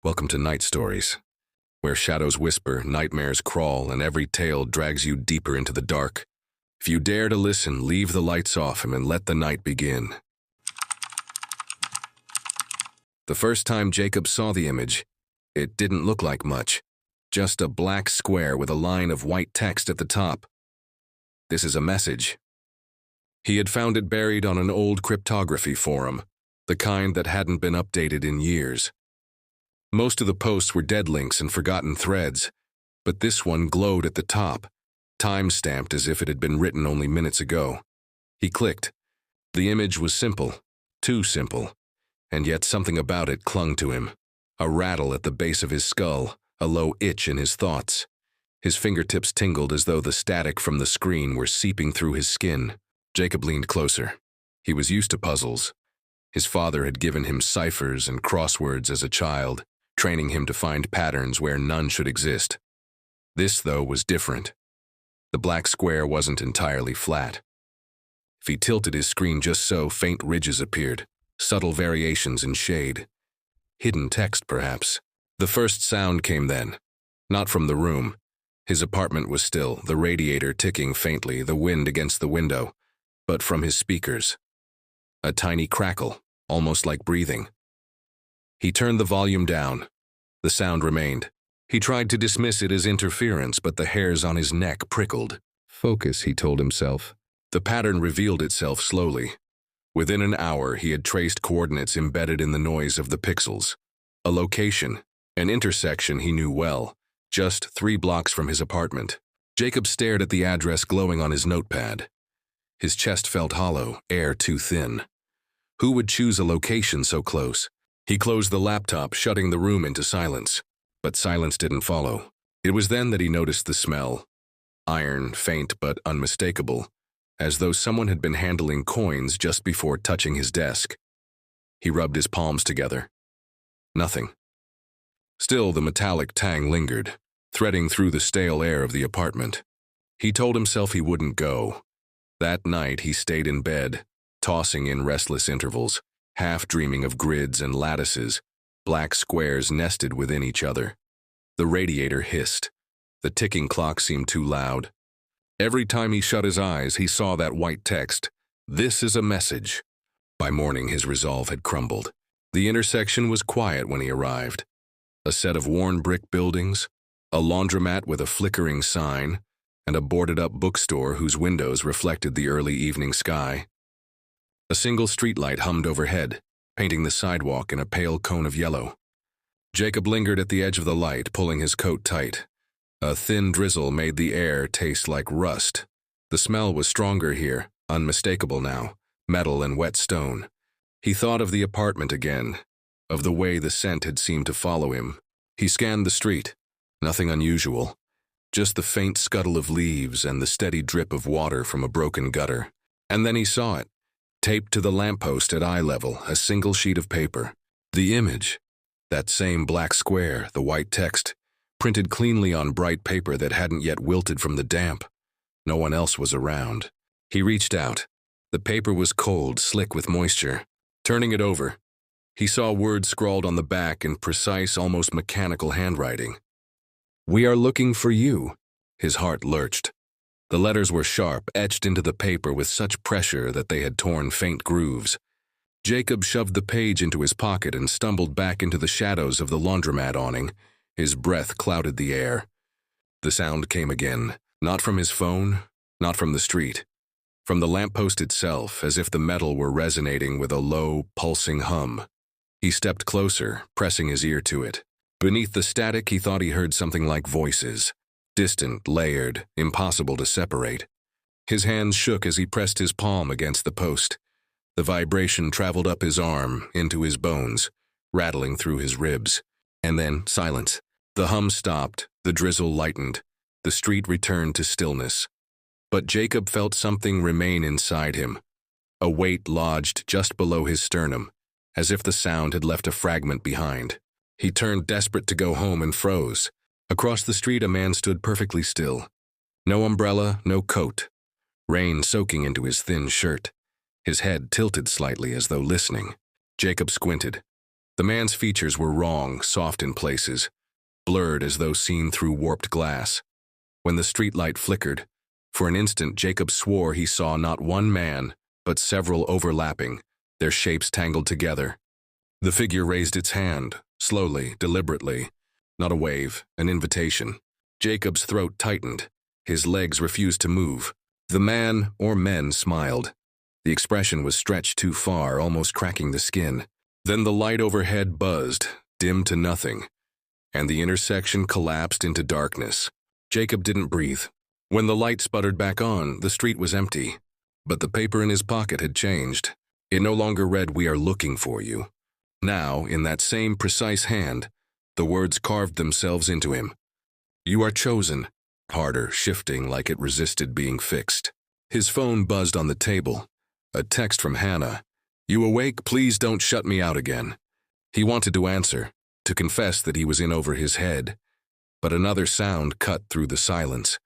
Welcome to Night Stories, where shadows whisper, nightmares crawl, and every tale drags you deeper into the dark. If you dare to listen, leave the lights off and let the night begin. The first time Jacob saw the image, it didn't look like much. Just a black square with a line of white text at the top. This is a message. He had found it buried on an old cryptography forum, the kind that hadn't been updated in years. Most of the posts were dead links and forgotten threads, but this one glowed at the top, time-stamped as if it had been written only minutes ago. He clicked. The image was simple, too simple, and yet something about it clung to him. A rattle at the base of his skull, a low itch in his thoughts. His fingertips tingled as though the static from the screen were seeping through his skin. Jacob leaned closer. He was used to puzzles. His father had given him ciphers and crosswords as a child, training him to find patterns where none should exist. This, though, was different. The black square wasn't entirely flat. If he tilted his screen just so, faint ridges appeared, subtle variations in shade. Hidden text, perhaps. The first sound came then, not from the room. His apartment was still, the radiator ticking faintly, the wind against the window, but from his speakers. A tiny crackle, almost like breathing. He turned the volume down. The sound remained. He tried to dismiss it as interference, but the hairs on his neck prickled. Focus, he told himself. The pattern revealed itself slowly. Within an hour, he had traced coordinates embedded in the noise of the pixels. A location, an intersection he knew well, just 3 blocks from his apartment. Jacob stared at the address glowing on his notepad. His chest felt hollow, air too thin. Who would choose a location so close? He closed the laptop, shutting the room into silence. But silence didn't follow. It was then that he noticed the smell. Iron, faint but unmistakable, as though someone had been handling coins just before touching his desk. He rubbed his palms together. Nothing. Still, the metallic tang lingered, threading through the stale air of the apartment. He told himself he wouldn't go. That night, he stayed in bed, tossing in restless intervals, half dreaming of grids and lattices, black squares nested within each other. The radiator hissed. The ticking clock seemed too loud. Every time he shut his eyes, he saw that white text, "This is a message." By morning, his resolve had crumbled. The intersection was quiet when he arrived. A set of worn brick buildings, a laundromat with a flickering sign, and a boarded-up bookstore whose windows reflected the early evening sky. A single streetlight hummed overhead, painting the sidewalk in a pale cone of yellow. Jacob lingered at the edge of the light, pulling his coat tight. A thin drizzle made the air taste like rust. The smell was stronger here, unmistakable now, metal and wet stone. He thought of the apartment again, of the way the scent had seemed to follow him. He scanned the street. Nothing unusual. Just the faint scuttle of leaves and the steady drip of water from a broken gutter. And then he saw it. Taped to the lamppost at eye level, a single sheet of paper. The image. That same black square, the white text, printed cleanly on bright paper that hadn't yet wilted from the damp. No one else was around. He reached out. The paper was cold, slick with moisture. Turning it over, he saw words scrawled on the back in precise, almost mechanical handwriting. "We are looking for you." His heart lurched. The letters were sharp, etched into the paper with such pressure that they had torn faint grooves. Jacob shoved the page into his pocket and stumbled back into the shadows of the laundromat awning. His breath clouded the air. The sound came again, not from his phone, not from the street. From the lamppost itself, as if the metal were resonating with a low, pulsing hum. He stepped closer, pressing his ear to it. Beneath the static, he thought he heard something like voices. Distant, layered, impossible to separate. His hands shook as he pressed his palm against the post. The vibration traveled up his arm, into his bones, rattling through his ribs. And then, silence. The hum stopped, the drizzle lightened. The street returned to stillness. But Jacob felt something remain inside him. A weight lodged just below his sternum, as if the sound had left a fragment behind. He turned desperate to go home and froze. Across the street, a man stood perfectly still. No umbrella, no coat. Rain soaking into his thin shirt. His head tilted slightly as though listening. Jacob squinted. The man's features were wrong, soft in places, blurred as though seen through warped glass. When the streetlight flickered, for an instant Jacob swore he saw not one man, but several overlapping, their shapes tangled together. The figure raised its hand, slowly, deliberately. Not a wave, an invitation. Jacob's throat tightened. His legs refused to move. The man, or men, smiled. The expression was stretched too far, almost cracking the skin. Then the light overhead buzzed, dim to nothing, and the intersection collapsed into darkness. Jacob didn't breathe. When the light sputtered back on, the street was empty. But the paper in his pocket had changed. It no longer read, "We are looking for you." Now, in that same precise hand, the words carved themselves into him. "You are chosen," harder, shifting like it resisted being fixed. His phone buzzed on the table. A text from Hannah. "You awake? Please don't shut me out again." He wanted to answer, to confess that he was in over his head. But another sound cut through the silence.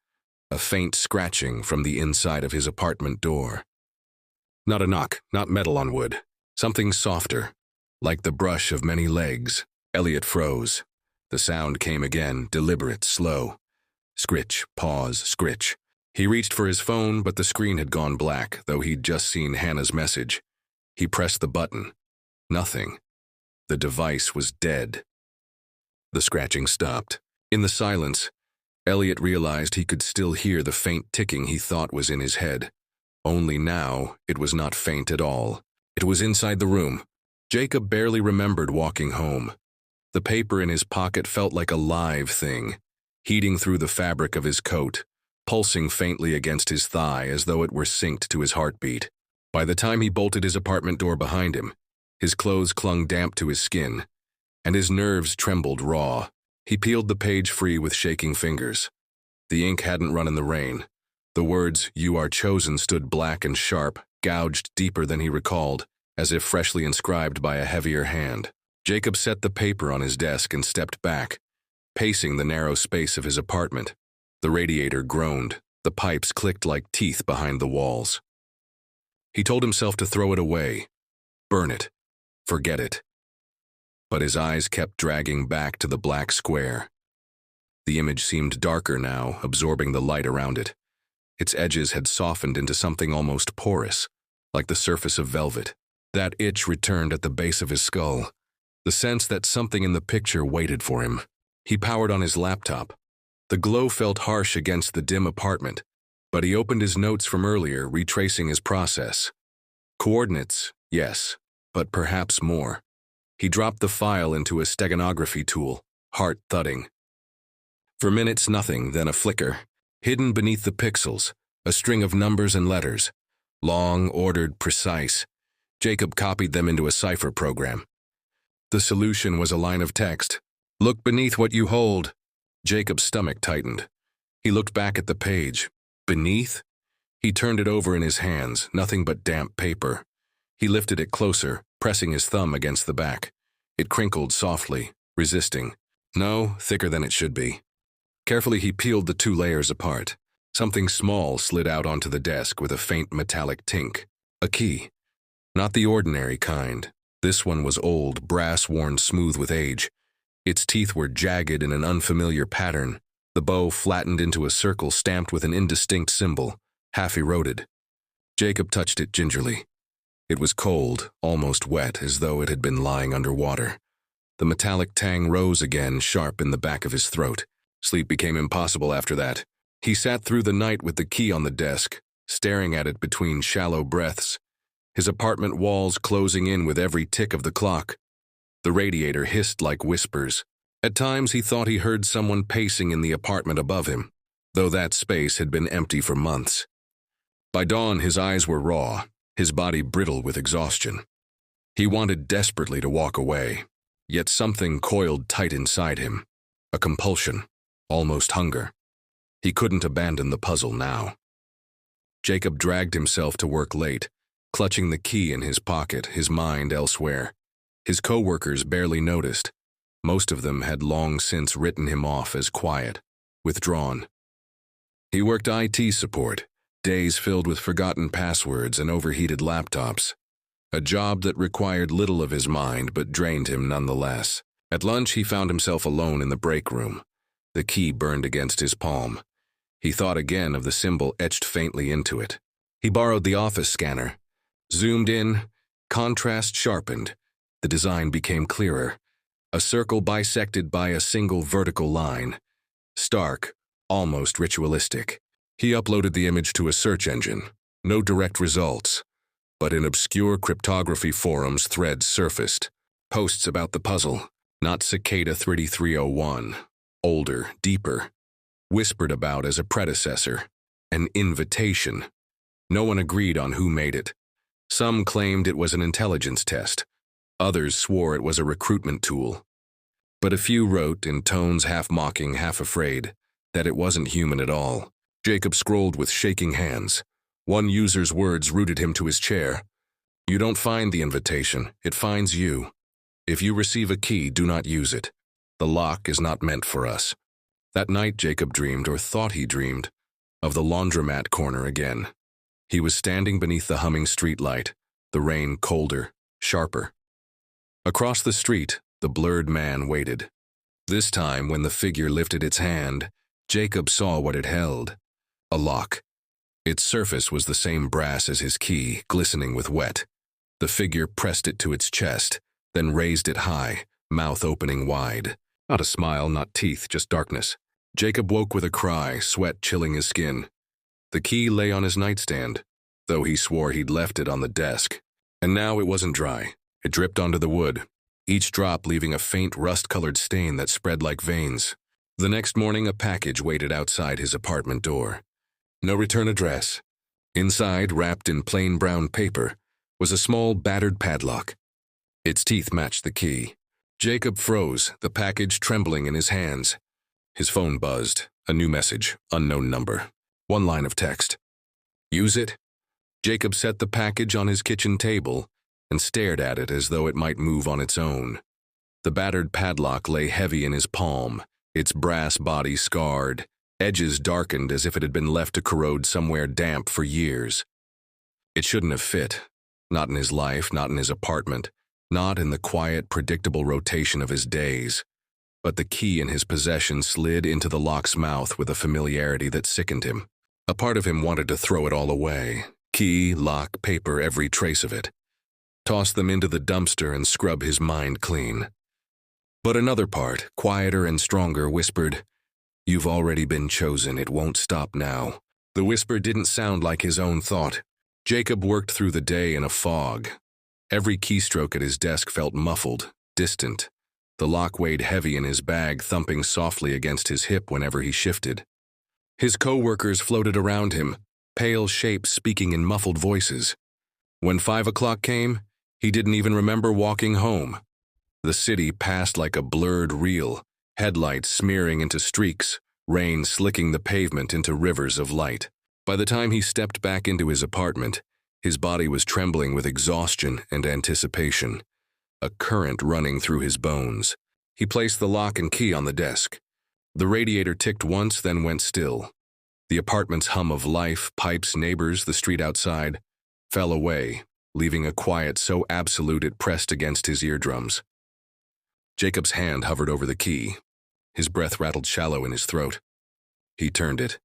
A faint scratching from the inside of his apartment door. Not a knock, not metal on wood. Something softer, like the brush of many legs. Elliot froze. The sound came again, deliberate, slow. Scritch, pause, scritch. He reached for his phone, but the screen had gone black, though he'd just seen Hannah's message. He pressed the button. Nothing. The device was dead. The scratching stopped. In the silence, Elliot realized he could still hear the faint ticking he thought was in his head. Only now, it was not faint at all. It was inside the room. Jacob barely remembered walking home. The paper in his pocket felt like a live thing, heating through the fabric of his coat, pulsing faintly against his thigh as though it were synced to his heartbeat. By the time he bolted his apartment door behind him, his clothes clung damp to his skin, and his nerves trembled raw. He peeled the page free with shaking fingers. The ink hadn't run in the rain. The words, "You are chosen," stood black and sharp, gouged deeper than he recalled, as if freshly inscribed by a heavier hand. Jacob set the paper on his desk and stepped back, pacing the narrow space of his apartment. The radiator groaned. The pipes clicked like teeth behind the walls. He told himself to throw it away, burn it, forget it. But his eyes kept dragging back to the black square. The image seemed darker now, absorbing the light around it. Its edges had softened into something almost porous, like the surface of velvet. That itch returned at the base of his skull, the sense that something in the picture waited for him. He powered on his laptop. The glow felt harsh against the dim apartment, but he opened his notes from earlier, retracing his process. Coordinates, yes, but perhaps more. He dropped the file into a steganography tool, heart thudding. For minutes nothing, then a flicker. Hidden beneath the pixels, a string of numbers and letters. Long, ordered, precise. Jacob copied them into a cipher program. The solution was a line of text. "Look beneath what you hold." Jacob's stomach tightened. He looked back at the page. Beneath? He turned it over in his hands, nothing but damp paper. He lifted it closer, pressing his thumb against the back. It crinkled softly, resisting. No, thicker than it should be. Carefully he peeled the two layers apart. Something small slid out onto the desk with a faint metallic tink. A key. Not the ordinary kind. This one was old, brass-worn smooth with age. Its teeth were jagged in an unfamiliar pattern, the bow flattened into a circle stamped with an indistinct symbol, half eroded. Jacob touched it gingerly. It was cold, almost wet, as though it had been lying underwater. The metallic tang rose again, sharp in the back of his throat. Sleep became impossible after that. He sat through the night with the key on the desk, staring at it between shallow breaths, his apartment walls closing in with every tick of the clock. The radiator hissed like whispers. At times he thought he heard someone pacing in the apartment above him, though that space had been empty for months. By dawn his eyes were raw, his body brittle with exhaustion. He wanted desperately to walk away, yet something coiled tight inside him. A compulsion, almost hunger. He couldn't abandon the puzzle now. Jacob dragged himself to work late, clutching the key in his pocket, his mind elsewhere. His co-workers barely noticed. Most of them had long since written him off as quiet, withdrawn. He worked IT support, days filled with forgotten passwords and overheated laptops. a job that required little of his mind but drained him nonetheless. At lunch, he found himself alone in the break room. The key burned against his palm. He thought again of the symbol etched faintly into it. He borrowed the office scanner. Zoomed in, contrast sharpened. The design became clearer. A circle bisected by a single vertical line. Stark, almost ritualistic. He uploaded the image to a search engine. No direct results. But in obscure cryptography forums, threads surfaced. Posts about the puzzle. Not Cicada 3301. Older, deeper. Whispered about as a predecessor. An invitation. No one agreed on who made it. Some claimed it was an intelligence test. Others swore it was a recruitment tool. But a few wrote, in tones half mocking, half afraid, that it wasn't human at all. Jacob scrolled with shaking hands. One user's words rooted him to his chair. You don't find the invitation, it finds you. If you receive a key, do not use it. The lock is not meant for us. That night Jacob dreamed, or thought he dreamed, of the laundromat corner again. He was standing beneath the humming streetlight, the rain colder, sharper. Across the street, the blurred man waited. This time, when the figure lifted its hand, Jacob saw what it held. A lock. Its surface was the same brass as his key, glistening with wet. The figure pressed it to its chest, then raised it high, mouth opening wide. Not a smile, not teeth, just darkness. Jacob woke with a cry, sweat chilling his skin. The key lay on his nightstand, though he swore he'd left it on the desk. And now it wasn't dry. It dripped onto the wood, each drop leaving a faint rust-colored stain that spread like veins. The next morning, a package waited outside his apartment door. No return address. Inside, wrapped in plain brown paper, was a small battered padlock. Its teeth matched the key. Jacob froze, the package trembling in his hands. His phone buzzed. A new message, unknown number. One line of text. Use it? Jacob set the package on his kitchen table and stared at it as though it might move on its own. The battered padlock lay heavy in his palm, its brass body scarred, edges darkened as if it had been left to corrode somewhere damp for years. It shouldn't have fit. Not in his life, not in his apartment, not in the quiet, predictable rotation of his days. But the key in his possession slid into the lock's mouth with a familiarity that sickened him. A part of him wanted to throw it all away. Key, lock, paper, every trace of it. Toss them into the dumpster and scrub his mind clean. But another part, quieter and stronger, whispered, "You've already been chosen, it won't stop now." The whisper didn't sound like his own thought. Jacob worked through the day in a fog. Every keystroke at his desk felt muffled, distant. The lock weighed heavy in his bag, thumping softly against his hip whenever he shifted. His co-workers floated around him, pale shapes speaking in muffled voices. When 5 o'clock came, he didn't even remember walking home. The city passed like a blurred reel, headlights smearing into streaks, rain slicking the pavement into rivers of light. By the time he stepped back into his apartment, his body was trembling with exhaustion and anticipation, a current running through his bones. He placed the lock and key on the desk. The radiator ticked once, then went still. The apartment's hum of life, pipes, neighbors, the street outside, fell away, leaving a quiet so absolute it pressed against his eardrums. Jacob's hand hovered over the key. His breath rattled shallow in his throat. He turned it.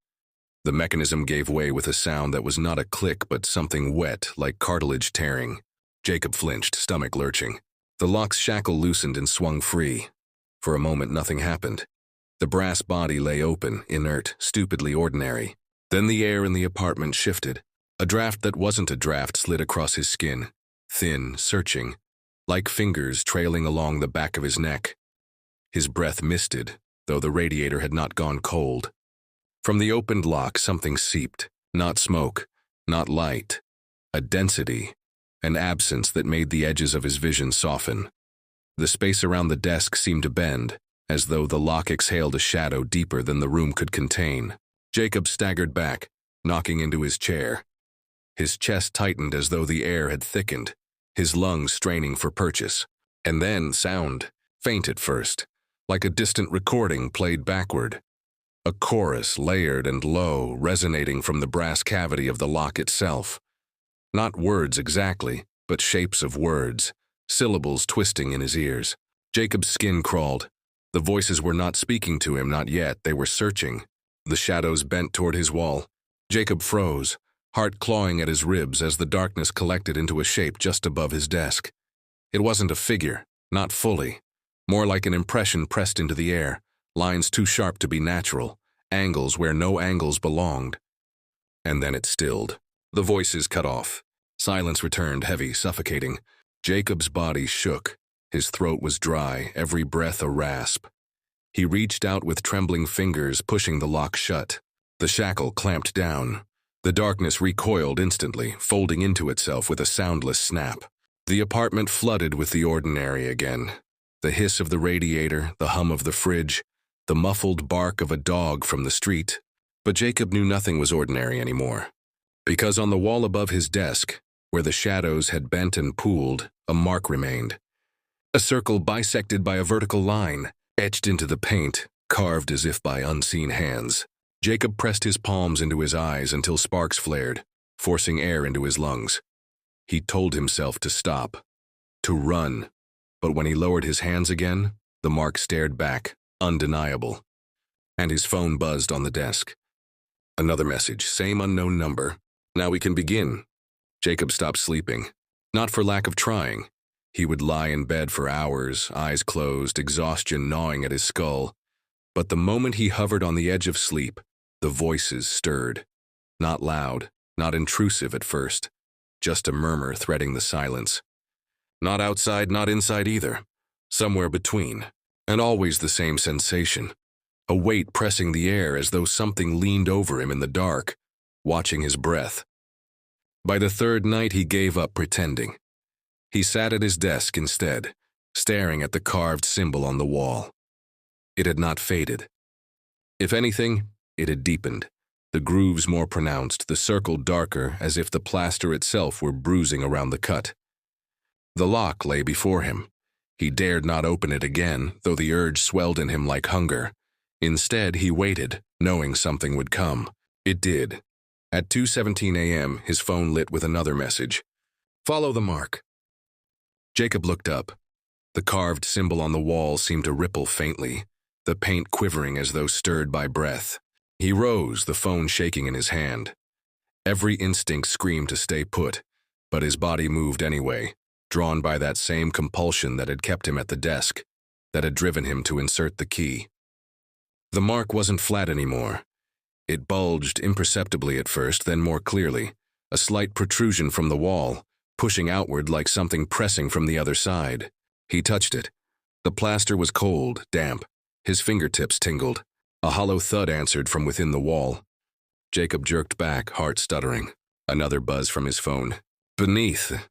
The mechanism gave way with a sound that was not a click but something wet, like cartilage tearing. Jacob flinched, stomach lurching. The lock's shackle loosened and swung free. For a moment, nothing happened. The brass body lay open, inert, stupidly ordinary. Then the air in the apartment shifted. A draft that wasn't a draft slid across his skin, thin, searching, like fingers trailing along the back of his neck. His breath misted, though the radiator had not gone cold. From the opened lock, something seeped, not smoke, not light, a density, an absence that made the edges of his vision soften. The space around the desk seemed to bend, as though the lock exhaled a shadow deeper than the room could contain. Jacob staggered back, knocking into his chair. His chest tightened as though the air had thickened, his lungs straining for purchase. And then sound, faint at first, like a distant recording played backward. A chorus, layered and low, resonating from the brass cavity of the lock itself. Not words exactly, but shapes of words, syllables twisting in his ears. Jacob's skin crawled. The voices were not speaking to him, not yet. They were searching. The shadows bent toward his wall. Jacob froze, heart clawing at his ribs as the darkness collected into a shape just above his desk. It wasn't a figure, not fully. More like an impression pressed into the air, lines too sharp to be natural, angles where no angles belonged. And then it stilled. The voices cut off. Silence returned, heavy, suffocating. Jacob's body shook. His throat was dry, every breath a rasp. He reached out with trembling fingers, pushing the lock shut. The shackle clamped down. The darkness recoiled instantly, folding into itself with a soundless snap. The apartment flooded with the ordinary again. The hiss of the radiator, the hum of the fridge, the muffled bark of a dog from the street. But Jacob knew nothing was ordinary anymore. Because on the wall above his desk, where the shadows had bent and pooled, a mark remained. A circle bisected by a vertical line, etched into the paint, carved as if by unseen hands. Jacob pressed his palms into his eyes until sparks flared, forcing air into his lungs. He told himself to stop, to run. But when he lowered his hands again, the mark stared back, undeniable. And his phone buzzed on the desk. Another message, same unknown number. Now we can begin. Jacob stopped sleeping. Not for lack of trying. He would lie in bed for hours, eyes closed, exhaustion gnawing at his skull. But the moment he hovered on the edge of sleep, the voices stirred. Not loud, not intrusive at first. Just a murmur threading the silence. Not outside, not inside either. Somewhere between. And always the same sensation. A weight pressing the air as though something leaned over him in the dark, watching his breath. By the third night he gave up pretending. He sat at his desk instead, staring at the carved symbol on the wall. It had not faded. If anything, it had deepened. The grooves more pronounced, the circle darker, as if the plaster itself were bruising around the cut. The lock lay before him. He dared not open it again, though the urge swelled in him like hunger. Instead, he waited, knowing something would come. It did. At 2:17 a.m., his phone lit with another message. Follow the mark. Jacob looked up. The carved symbol on the wall seemed to ripple faintly, the paint quivering as though stirred by breath. He rose, the phone shaking in his hand. Every instinct screamed to stay put, but his body moved anyway, drawn by that same compulsion that had kept him at the desk, that had driven him to insert the key. The mark wasn't flat anymore. It bulged imperceptibly at first, then more clearly, a slight protrusion from the wall, pushing outward like something pressing from the other side. He touched it. The plaster was cold, damp. His fingertips tingled. A hollow thud answered from within the wall. Jacob jerked back, heart stuttering. Another buzz from his phone. Beneath.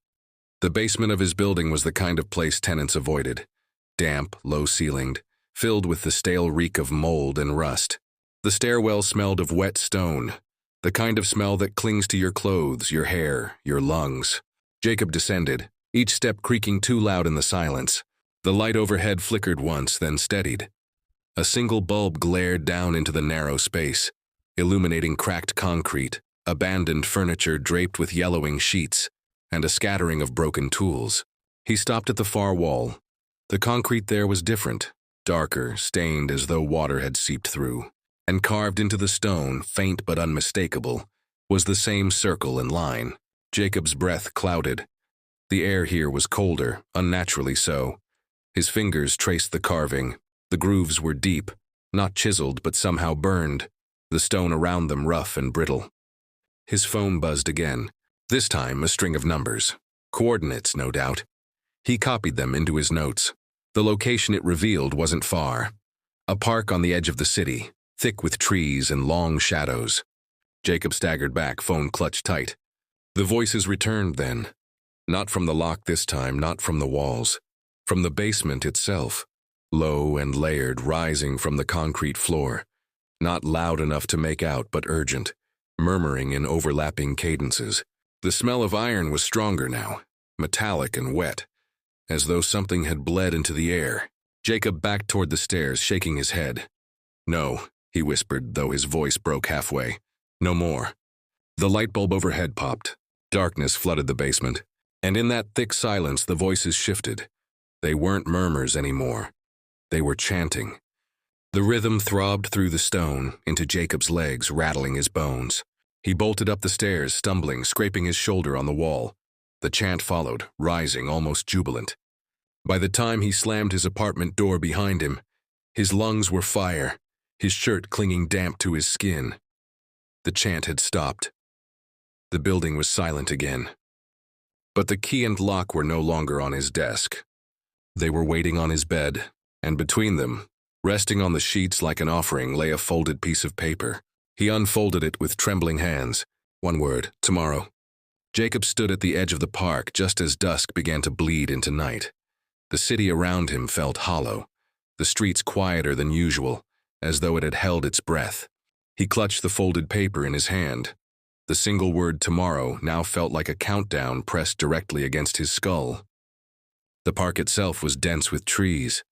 The basement of his building was the kind of place tenants avoided. Damp, low-ceilinged, filled with the stale reek of mold and rust. The stairwell smelled of wet stone, the kind of smell that clings to your clothes, your hair, your lungs. Jacob descended, each step creaking too loud in the silence. The light overhead flickered once, then steadied. A single bulb glared down into the narrow space, illuminating cracked concrete, abandoned furniture draped with yellowing sheets, and a scattering of broken tools. He stopped at the far wall. The concrete there was different, darker, stained as though water had seeped through. And carved into the stone, faint but unmistakable, was the same circle and line. Jacob's breath clouded. The air here was colder, unnaturally so. His fingers traced the carving. The grooves were deep, not chiseled but somehow burned, the stone around them rough and brittle. His phone buzzed again, this time a string of numbers. Coordinates, no doubt. He copied them into his notes. The location it revealed wasn't far. A park on the edge of the city, thick with trees and long shadows. Jacob staggered back, phone clutched tight. The voices returned then. Not from the lock this time, not from the walls. From the basement itself. Low and layered, rising from the concrete floor. Not loud enough to make out, but urgent. Murmuring in overlapping cadences. The smell of iron was stronger now. Metallic and wet. As though something had bled into the air. Jacob backed toward the stairs, shaking his head. No. He whispered, though his voice broke halfway. No more. The light bulb overhead popped. Darkness flooded the basement. And in that thick silence, the voices shifted. They weren't murmurs anymore. They were chanting. The rhythm throbbed through the stone, into Jacob's legs, rattling his bones. He bolted up the stairs, stumbling, scraping his shoulder on the wall. The chant followed, rising, almost jubilant. By the time he slammed his apartment door behind him, his lungs were fire, his shirt clinging damp to his skin. The chant had stopped. The building was silent again. But the key and lock were no longer on his desk. They were waiting on his bed, and between them, resting on the sheets like an offering, lay a folded piece of paper. He unfolded it with trembling hands. One word: tomorrow. Jacob stood at the edge of the park just as dusk began to bleed into night. The city around him felt hollow, the streets quieter than usual, as though it had held its breath. He clutched the folded paper in his hand. The single word tomorrow now felt like a countdown pressed directly against his skull. The park itself was dense with trees,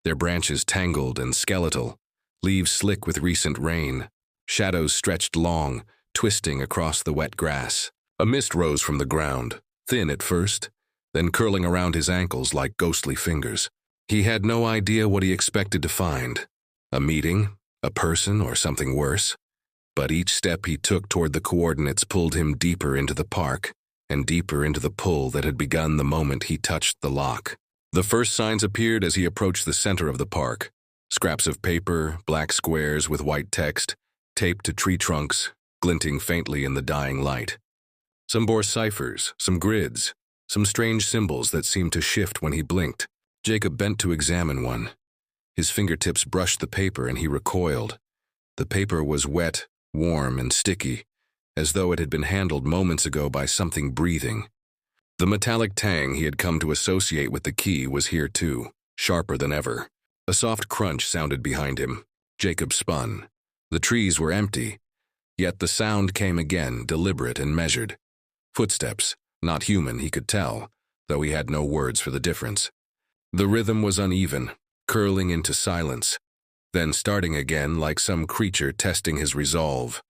their branches tangled and skeletal, leaves slick with recent rain. Shadows stretched long, twisting across the wet grass. A mist rose from the ground, thin at first, then curling around his ankles like ghostly fingers. He had no idea what he expected to find. A meeting, a person, or something worse. But each step he took toward the coordinates pulled him deeper into the park, and deeper into the pull that had begun the moment he touched the lock. The first signs appeared as he approached the center of the park. Scraps of paper, black squares with white text, taped to tree trunks, glinting faintly in the dying light. Some bore ciphers, some grids, some strange symbols that seemed to shift when he blinked. Jacob bent to examine one. His fingertips brushed the paper and he recoiled. The paper was wet, warm, and sticky, as though it had been handled moments ago by something breathing. The metallic tang he had come to associate with the key was here too, sharper than ever. A soft crunch sounded behind him. Jacob spun. The trees were empty, yet the sound came again, deliberate and measured. Footsteps, not human, he could tell, though he had no words for the difference. The rhythm was uneven, curling into silence, then starting again like some creature testing his resolve.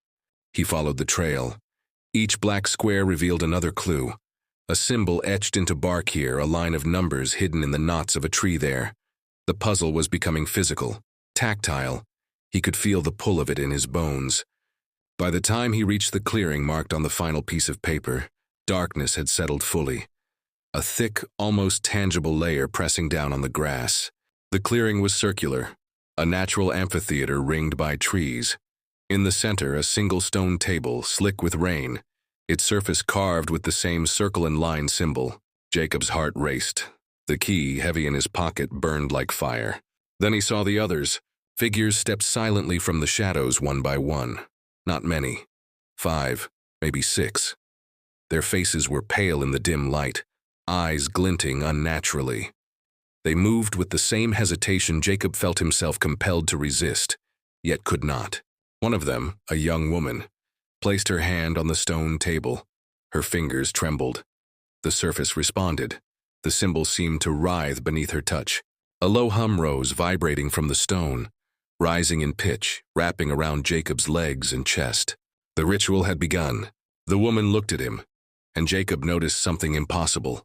He followed the trail. Each black square revealed another clue. A symbol etched into bark here, a line of numbers hidden in the knots of a tree there. The puzzle was becoming physical, tactile. He could feel the pull of it in his bones. By the time he reached the clearing marked on the final piece of paper, darkness had settled fully. A thick, almost tangible layer pressing down on the grass. The clearing was circular, a natural amphitheater ringed by trees. In the center, a single stone table, slick with rain, its surface carved with the same circle and line symbol. Jacob's heart raced. The key, heavy in his pocket, burned like fire. Then he saw the others. Figures stepped silently from the shadows one by one. Not many. 5, maybe 6. Their faces were pale in the dim light, eyes glinting unnaturally. They moved with the same hesitation Jacob felt himself compelled to resist, yet could not. One of them, a young woman, placed her hand on the stone table. Her fingers trembled. The surface responded. The symbol seemed to writhe beneath her touch. A low hum rose, vibrating from the stone, rising in pitch, wrapping around Jacob's legs and chest. The ritual had begun. The woman looked at him, and Jacob noticed something impossible.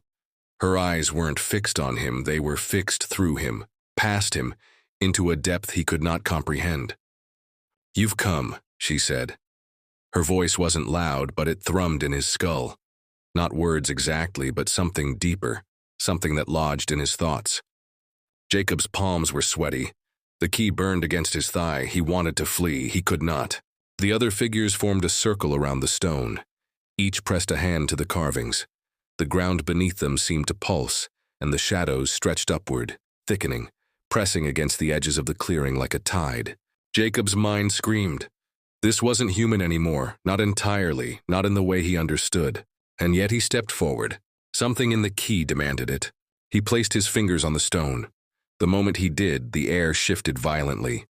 Her eyes weren't fixed on him, they were fixed through him, past him, into a depth he could not comprehend. "You've come," she said. Her voice wasn't loud, but it thrummed in his skull. Not words exactly, but something deeper, something that lodged in his thoughts. Jacob's palms were sweaty. The key burned against his thigh. He wanted to flee. He could not. The other figures formed a circle around the stone. Each pressed a hand to the carvings. The ground beneath them seemed to pulse, and the shadows stretched upward, thickening, pressing against the edges of the clearing like a tide. Jacob's mind screamed. This wasn't human anymore, not entirely, not in the way he understood. And yet he stepped forward. Something in the key demanded it. He placed his fingers on the stone. The moment he did, the air shifted violently.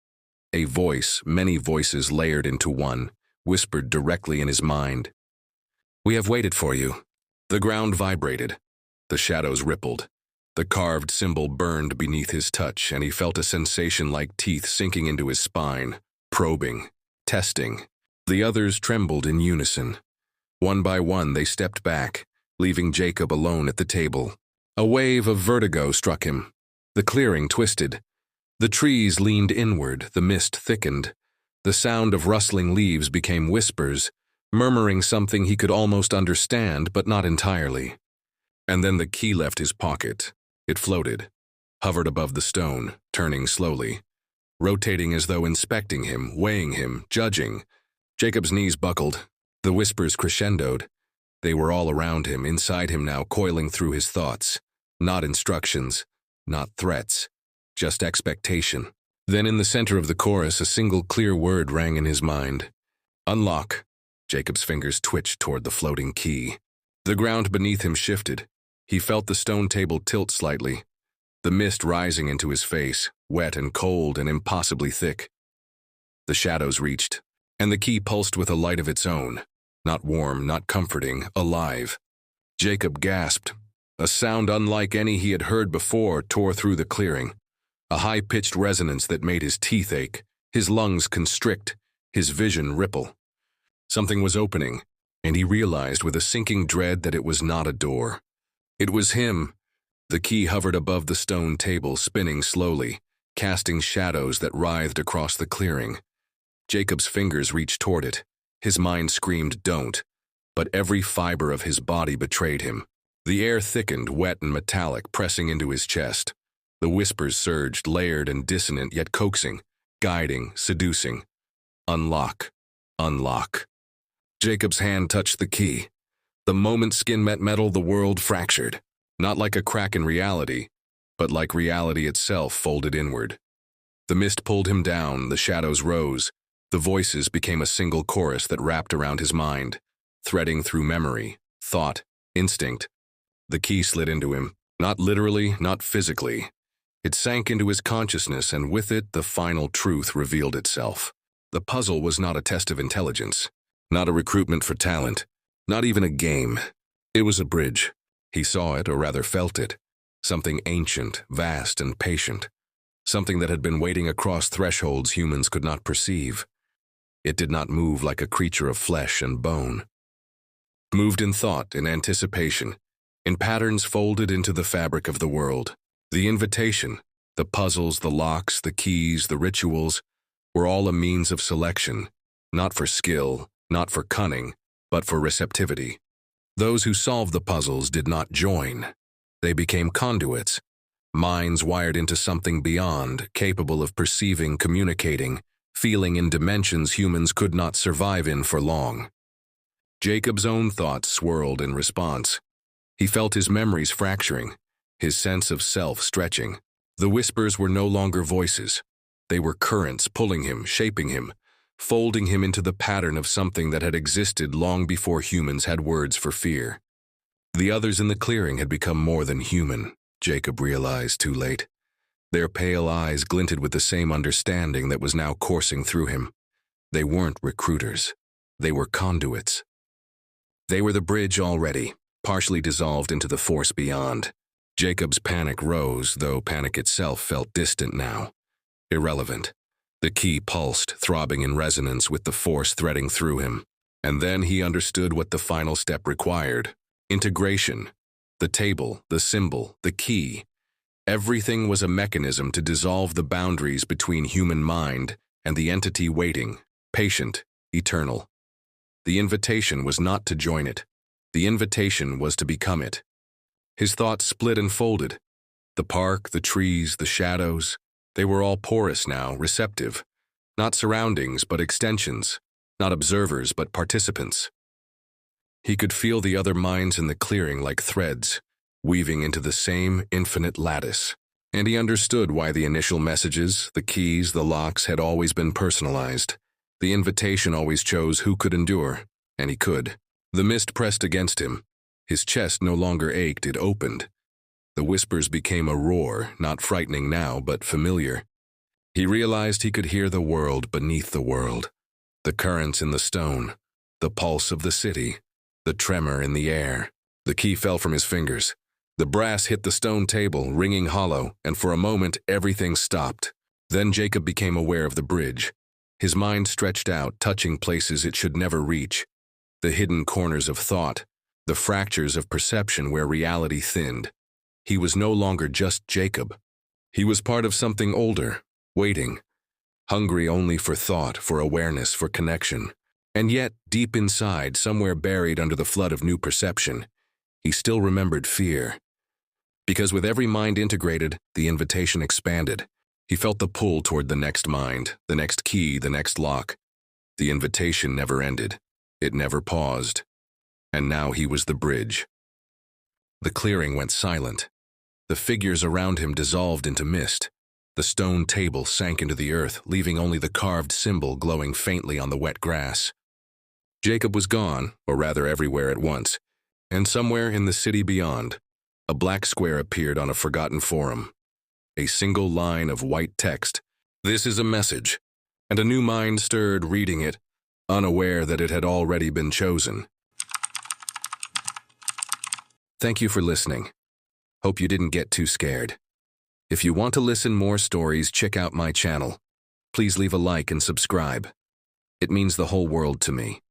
A voice, many voices layered into one, whispered directly in his mind. "We have waited for you." The ground vibrated. The shadows rippled. The carved symbol burned beneath his touch, and he felt a sensation like teeth sinking into his spine, probing, testing. The others trembled in unison. One by one, they stepped back, leaving Jacob alone at the table. A wave of vertigo struck him. The clearing twisted. The trees leaned inward, the mist thickened. The sound of rustling leaves became whispers, murmuring something he could almost understand, but not entirely. And then the key left his pocket. It floated, hovered above the stone, turning slowly, rotating as though inspecting him, weighing him, judging. Jacob's knees buckled. The whispers crescendoed. They were all around him, inside him now, coiling through his thoughts. Not instructions, not threats, just expectation. Then in the center of the chorus, a single clear word rang in his mind. Unlock. Jacob's fingers twitched toward the floating key. The ground beneath him shifted. He felt the stone table tilt slightly, the mist rising into his face, wet and cold and impossibly thick. The shadows reached, and the key pulsed with a light of its own, not warm, not comforting, alive. Jacob gasped. A sound unlike any he had heard before tore through the clearing, a high-pitched resonance that made his teeth ache, his lungs constrict, his vision ripple. Something was opening, and he realized with a sinking dread that it was not a door. It was him. The key hovered above the stone table, spinning slowly, casting shadows that writhed across the clearing. Jacob's fingers reached toward it. His mind screamed, "Don't," but every fiber of his body betrayed him. The air thickened, wet and metallic, pressing into his chest. The whispers surged, layered and dissonant, yet coaxing, guiding, seducing. Unlock. Unlock. Jacob's hand touched the key. The moment skin met metal, the world fractured. Not like a crack in reality, but like reality itself folded inward. The mist pulled him down, the shadows rose. The voices became a single chorus that wrapped around his mind, threading through memory, thought, instinct. The key slid into him, not literally, not physically. It sank into his consciousness, and with it, the final truth revealed itself. The puzzle was not a test of intelligence, not a recruitment for talent, not even a game. It was a bridge. He saw it, or rather felt it. Something ancient, vast, and patient. Something that had been waiting across thresholds humans could not perceive. It did not move like a creature of flesh and bone. Moved in thought, in anticipation, in patterns folded into the fabric of the world. The invitation, the puzzles, the locks, the keys, the rituals, were all a means of selection, not for skill, not for cunning, but for receptivity. Those who solved the puzzles did not join. They became conduits, minds wired into something beyond, capable of perceiving, communicating, feeling in dimensions humans could not survive in for long. Jacob's own thoughts swirled in response. He felt his memories fracturing, his sense of self stretching. The whispers were no longer voices. They were currents pulling him, shaping him, folding him into the pattern of something that had existed long before humans had words for fear. The others in the clearing had become more than human, Jacob realized too late. Their pale eyes glinted with the same understanding that was now coursing through him. They weren't recruiters. They were conduits. They were the bridge already, partially dissolved into the force beyond. Jacob's panic rose, though panic itself felt distant now. Irrelevant. The key pulsed, throbbing in resonance with the force threading through him. And then he understood what the final step required. Integration. The table, the symbol, the key. Everything was a mechanism to dissolve the boundaries between human mind and the entity waiting, patient, eternal. The invitation was not to join it. The invitation was to become it. His thoughts split and folded. The park, the trees, the shadows, they were all porous now, receptive. Not surroundings, but extensions. Not observers, but participants. He could feel the other minds in the clearing like threads, weaving into the same infinite lattice. And he understood why the initial messages, the keys, the locks had always been personalized. The invitation always chose who could endure, and he could. The mist pressed against him. His chest no longer ached, it opened. The whispers became a roar, not frightening now, but familiar. He realized he could hear the world beneath the world. The currents in the stone, the pulse of the city, the tremor in the air. The key fell from his fingers. The brass hit the stone table, ringing hollow, and for a moment everything stopped. Then Jacob became aware of the bridge. His mind stretched out, touching places it should never reach. The hidden corners of thought, the fractures of perception where reality thinned. He was no longer just Jacob. He was part of something older, waiting, hungry only for thought, for awareness, for connection. And yet, deep inside, somewhere buried under the flood of new perception, he still remembered fear. Because with every mind integrated, the invitation expanded. He felt the pull toward the next mind, the next key, the next lock. The invitation never ended. It never paused. And now he was the bridge. The clearing went silent. The figures around him dissolved into mist. The stone table sank into the earth, leaving only the carved symbol glowing faintly on the wet grass. Jacob was gone, or rather everywhere at once, and somewhere in the city beyond, a black square appeared on a forgotten forum. A single line of white text. This is a message, and a new mind stirred reading it, unaware that it had already been chosen. Thank you for listening. Hope you didn't get too scared. If you want to listen more stories, check out my channel. Please leave a like and subscribe. It means the whole world to me.